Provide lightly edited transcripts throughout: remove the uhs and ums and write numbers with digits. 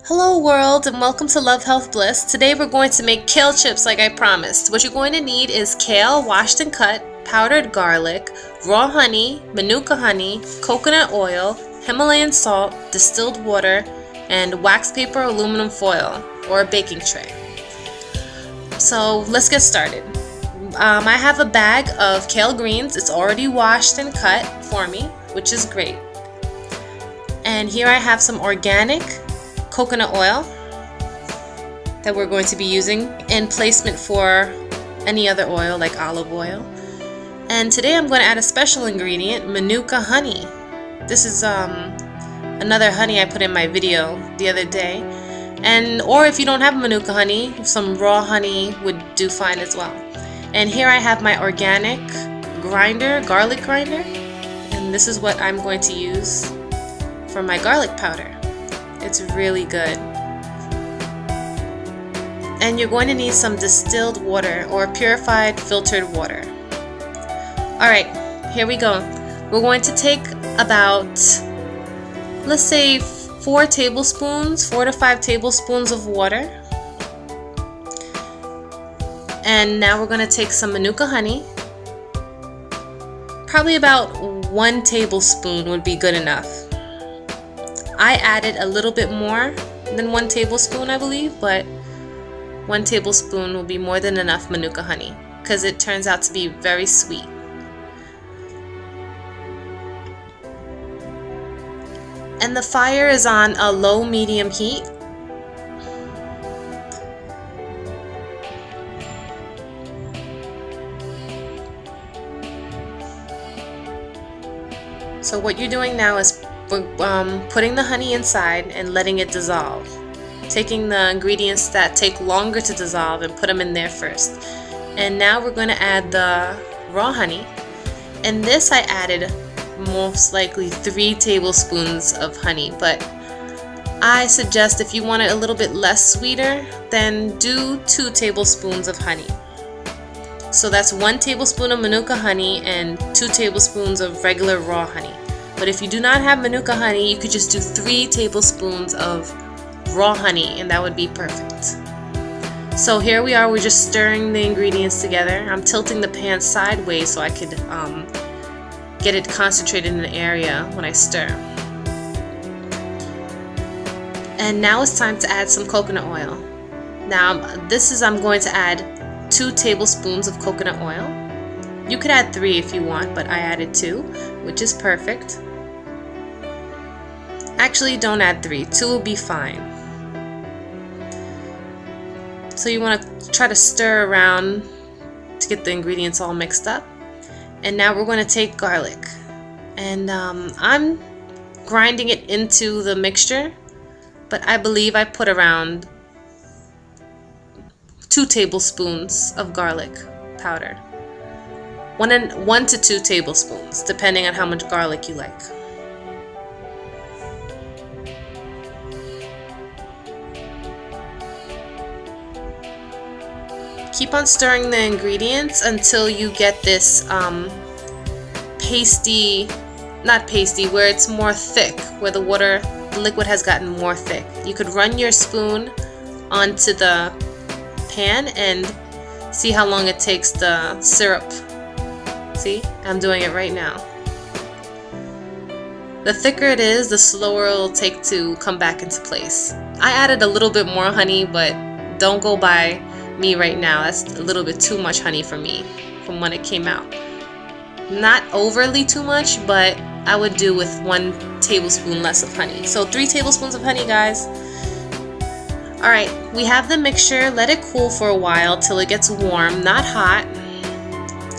Hello world and welcome to Love Health Bliss. Today we're going to make kale chips like I promised. What you're going to need is kale washed and cut, powdered garlic, raw honey, manuka honey, coconut oil, Himalayan salt, distilled water, and wax paper aluminum foil or a baking tray. So let's get started. I have a bag of kale greens. It's already washed and cut for me, which is great. And here I have some organic coconut oil that we're going to be using in placement for any other oil like olive oil. And today I'm going to add a special ingredient, manuka honey. This is another honey I put in my video the other day. Or if you don't have manuka honey, some raw honey would do fine as well. And here I have my organic garlic grinder, and this is what I'm going to use for my garlic powder. It's really good. And you're going to need some distilled water or purified filtered water. Alright, here we go. We're going to take about, let's say 4 to 5 tablespoons of water. And now we're going to take some manuka honey. Probably about 1 tablespoon would be good enough. I added a little bit more than 1 tablespoon, I believe, but 1 tablespoon will be more than enough manuka honey because it turns out to be very sweet. And the fire is on a low-medium heat. So what you're doing now is putting the honey inside and letting it dissolve. Taking the ingredients that take longer to dissolve and put them in there first. And now we're going to add the raw honey. And this I added most likely 3 tablespoons of honey, but I suggest if you want it a little bit less sweeter, then do 2 tablespoons of honey. So that's 1 tablespoon of manuka honey and 2 tablespoons of regular raw honey. But if you do not have manuka honey, you could just do 3 tablespoons of raw honey and that would be perfect. So here we are, we're just stirring the ingredients together. I'm tilting the pan sideways so I could get it concentrated in an area when I stir. And now it's time to add some coconut oil. Now I'm going to add 2 tablespoons of coconut oil. You could add 3 if you want, but I added 2, which is perfect. Actually, don't add 3. 2 will be fine. So you want to try to stir around to get the ingredients all mixed up. And now we're going to take garlic. And I'm grinding it into the mixture, but I believe I put around 2 tablespoons of garlic powder. 1 to 2 tablespoons, depending on how much garlic you like. Keep on stirring the ingredients until you get this where it's more thick, where the liquid has gotten more thick. You could run your spoon onto the pan and see how long it takes the syrup. See, I'm doing it right now. The thicker it is, the slower it'll take to come back into place. I added a little bit more honey, but don't go by me right now. That's a little bit too much honey for me from when it came out. Not overly too much, but I would do with 1 tablespoon less of honey. So 3 tablespoons of honey, guys. Alright, we have the mixture. Let it cool for a while till it gets warm, not hot.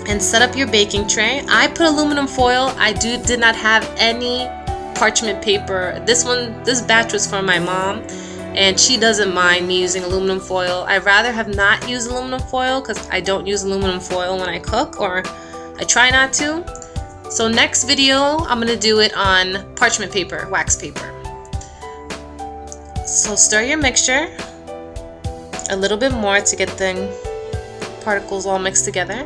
And set up your baking tray. I put aluminum foil. I did not have any parchment paper. This batch was from my mom, and she doesn't mind me using aluminum foil. I'd rather have not used aluminum foil because I don't use aluminum foil when I cook, or I try not to. So next video, I'm going to do it on parchment paper, wax paper. So stir your mixture a little bit more to get the particles all mixed together.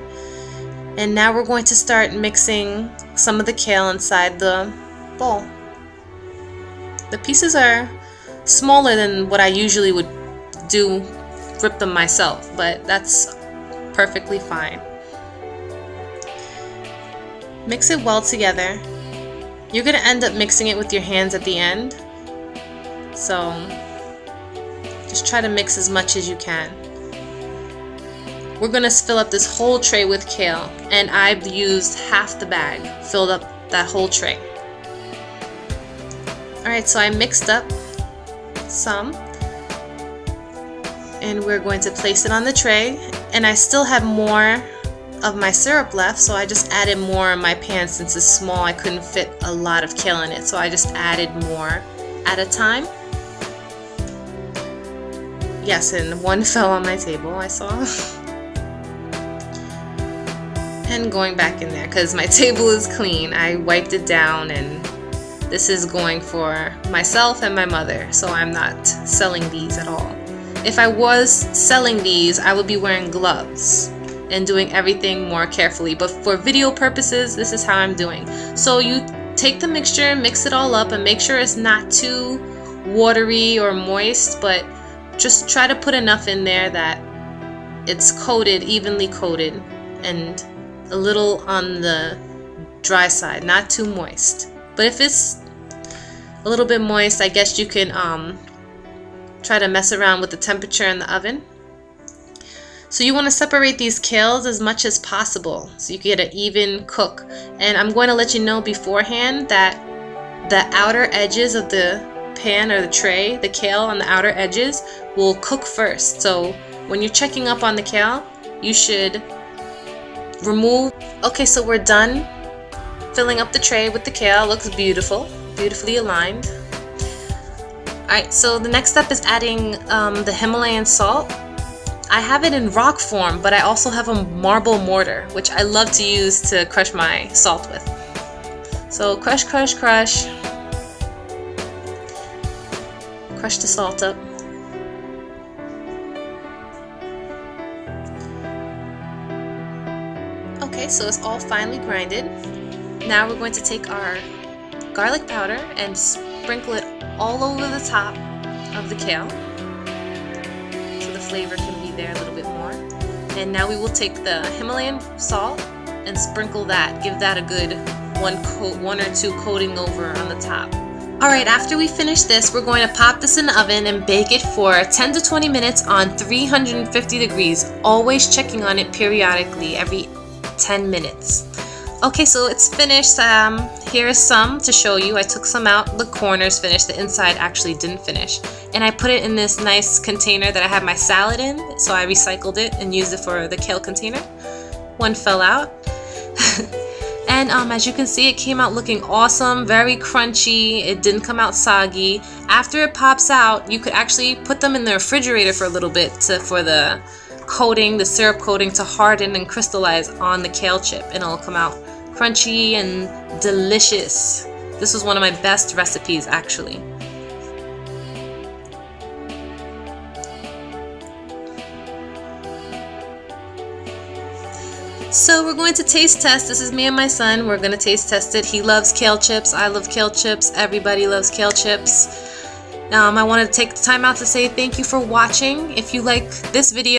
And now we're going to start mixing some of the kale inside the bowl. The pieces are smaller than what I usually would do, rip them myself, but that's perfectly fine. Mix it well together. You're gonna end up mixing it with your hands at the end, so just try to mix as much as you can. We're gonna fill up this whole tray with kale, and I've used half the bag, filled up that whole tray. Alright, so I mixed up some, and we're going to place it on the tray, and I still have more of my syrup left, so I just added more in my pan. Since it's small, I couldn't fit a lot of kale in it, so I just added more at a time. Yes, and one fell on my table, I saw. And going back in there, because my table is clean, I wiped it down, and this is going for myself and my mother, so I'm not selling these at all. If I was selling these, I would be wearing gloves and doing everything more carefully, but for video purposes, this is how I'm doing. So you take the mixture and mix it all up and make sure it's not too watery or moist, but just try to put enough in there that it's coated, evenly coated, and a little on the dry side, not too moist. But if it's a little bit moist, I guess you can try to mess around with the temperature in the oven. So you want to separate these kales as much as possible so you get an even cook. And I'm going to let you know beforehand that the outer edges of the pan or the tray, the kale on the outer edges, will cook first. So when you're checking up on the kale, you should remove. Okay, so we're done filling up the tray with the kale. Looks beautiful, beautifully aligned. Alright, so the next step is adding the Himalayan salt. I have it in rock form, but I also have a marble mortar, which I love to use to crush my salt with. So crush, crush, crush. Crush the salt up. Okay, so it's all finely grinded. Now we're going to take our garlic powder and sprinkle it all over the top of the kale, so the flavor can be there a little bit more. And now we will take the Himalayan salt and sprinkle that, give that a good one or two coating over on the top. Alright, after we finish this, we're going to pop this in the oven and bake it for 10 to 20 minutes on 350 degrees, always checking on it periodically every 10 minutes. Okay, so it's finished. Here is some to show you. I took some out. The corners finished. The inside actually didn't finish. And I put it in this nice container that I have my salad in. So I recycled it and used it for the kale container. One fell out. And as you can see, it came out looking awesome. Very crunchy. It didn't come out soggy. After it pops out, you could actually put them in the refrigerator for a little bit for the coating, the syrup coating, to harden and crystallize on the kale chip, and it'll come out crunchy and delicious. This was one of my best recipes, actually. So we're going to taste test. This is me and my son. We're going to taste test it. He loves kale chips. I love kale chips. Everybody loves kale chips. I wanted to take the time out to say thank you for watching. If you like this video,